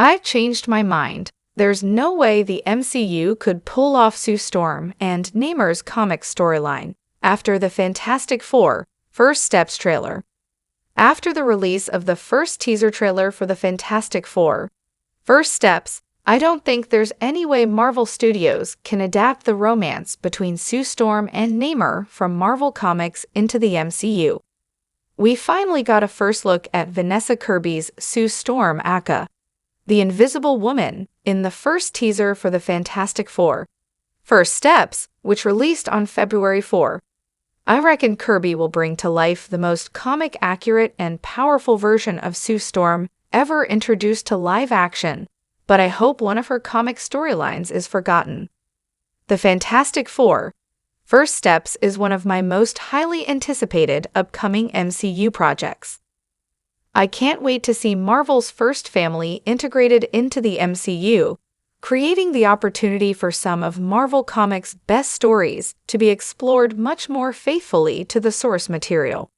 I've changed my mind. There's no way the MCU could pull off Sue Storm and Namor's comic storyline after the Fantastic Four First Steps trailer. After the release of the first teaser trailer for the Fantastic Four First Steps, I don't think there's any way Marvel Studios can adapt the romance between Sue Storm and Namor from Marvel Comics into the MCU. We finally got a first look at Vanessa Kirby's Sue Storm aka the Invisible Woman in the first teaser for the Fantastic Four First Steps, which released on February 4. I reckon Kirby will bring to life the most comic-accurate and powerful version of Sue Storm ever introduced to live action, but I hope one of her comic storylines is forgotten. The Fantastic Four First Steps is one of my most highly anticipated upcoming MCU projects. I can't wait to see Marvel's first family integrated into the MCU, creating the opportunity for some of Marvel Comics' best stories to be explored much more faithfully to the source material.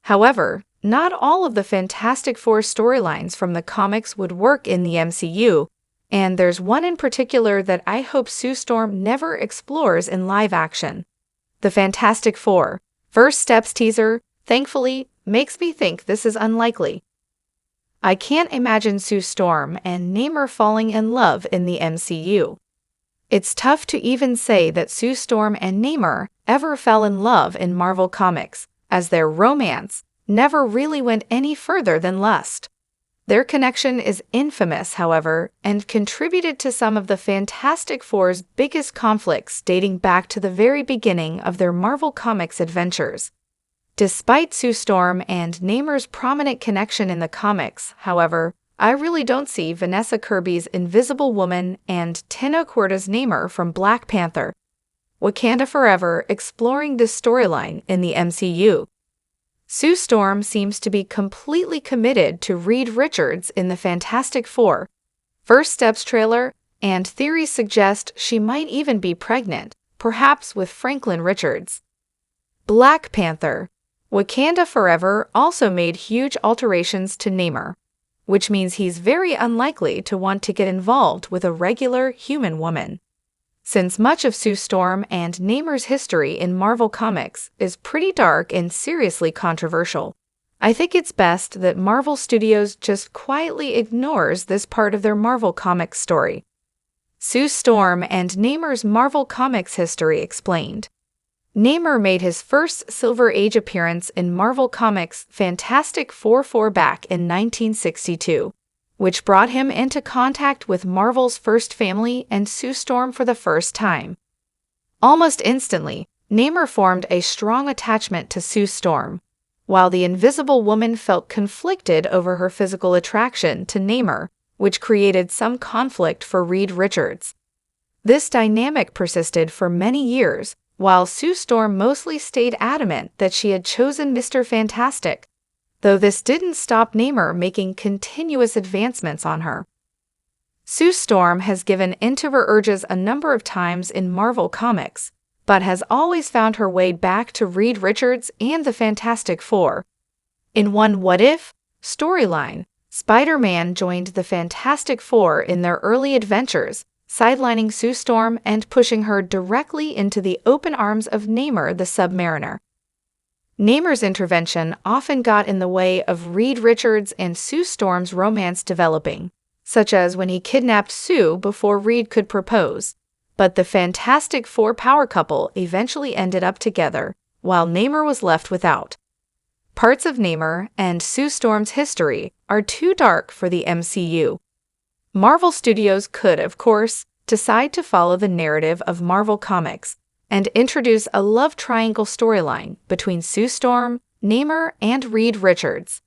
However, not all of the Fantastic Four storylines from the comics would work in the MCU, and there's one in particular that I hope Sue Storm never explores in live action. The Fantastic Four First Steps teaser, thankfully, makes me think this is unlikely. I can't imagine Sue Storm and Namor falling in love in the MCU. It's tough to even say that Sue Storm and Namor ever fell in love in Marvel Comics, as their romance never really went any further than lust. Their connection is infamous, however, and contributed to some of the Fantastic Four's biggest conflicts dating back to the very beginning of their Marvel Comics adventures. Despite Sue Storm and Namor's prominent connection in the comics, however, I really don't see Vanessa Kirby's Invisible Woman and Tenochti's Namor from Black Panther Wakanda Forever exploring this storyline in the MCU. Sue Storm seems to be completely committed to Reed Richards in the Fantastic Four First Steps trailer, and theories suggest she might even be pregnant, perhaps with Franklin Richards. Black Panther Wakanda Forever also made huge alterations to Namor, which means he's very unlikely to want to get involved with a regular human woman. Since much of Sue Storm and Namor's history in Marvel Comics is pretty dark and seriously controversial, I think it's best that Marvel Studios just quietly ignores this part of their Marvel Comics story. Sue Storm and Namor's Marvel Comics history explained. Namor made his first Silver Age appearance in Marvel Comics' Fantastic Four back in 1962, which brought him into contact with Marvel's first family and Sue Storm for the first time. Almost instantly, Namor formed a strong attachment to Sue Storm, while the Invisible Woman felt conflicted over her physical attraction to Namor, which created some conflict for Reed Richards. This dynamic persisted for many years, while Sue Storm mostly stayed adamant that she had chosen Mr. Fantastic, though this didn't stop Namor making continuous advancements on her. Sue Storm has given in to her urges a number of times in Marvel Comics, but has always found her way back to Reed Richards and the Fantastic Four. In one What If storyline, Spider-Man joined the Fantastic Four in their early adventures, sidelining Sue Storm and pushing her directly into the open arms of Namor the Submariner. Namor's intervention often got in the way of Reed Richards and Sue Storm's romance developing, such as when he kidnapped Sue before Reed could propose, but the Fantastic Four power couple eventually ended up together, while Namor was left without. Parts of Namor and Sue Storm's history are too dark for the MCU. Marvel Studios could, of course, decide to follow the narrative of Marvel Comics and introduce a love triangle storyline between Sue Storm, Namor, and Reed Richards.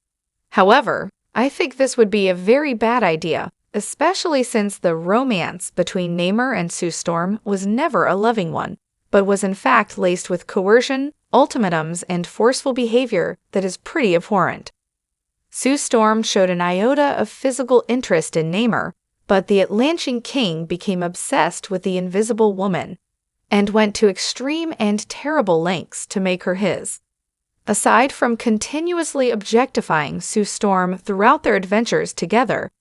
However, I think this would be a very bad idea, especially since the romance between Namor and Sue Storm was never a loving one, but was in fact laced with coercion, ultimatums, and forceful behavior that is pretty abhorrent. Sue Storm showed an iota of physical interest in Namor, but the Atlantean king became obsessed with the Invisible Woman and went to extreme and terrible lengths to make her his. Aside from continuously objectifying Sue Storm throughout their adventures together,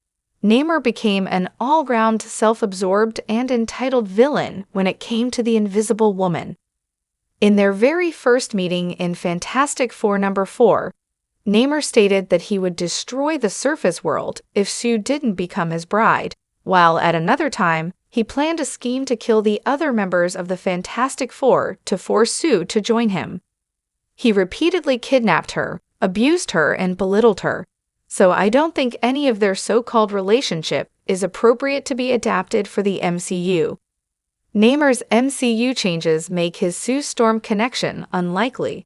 Namor became an all-round self-absorbed and entitled villain when it came to the Invisible Woman. In their very first meeting in Fantastic Four number 4, Namor stated that he would destroy the surface world if Sue didn't become his bride, while at another time, he planned a scheme to kill the other members of the Fantastic Four to force Sue to join him. He repeatedly kidnapped her, abused her, and belittled her, so I don't think any of their so-called relationship is appropriate to be adapted for the MCU. Namor's MCU changes make his Sue Storm connection unlikely.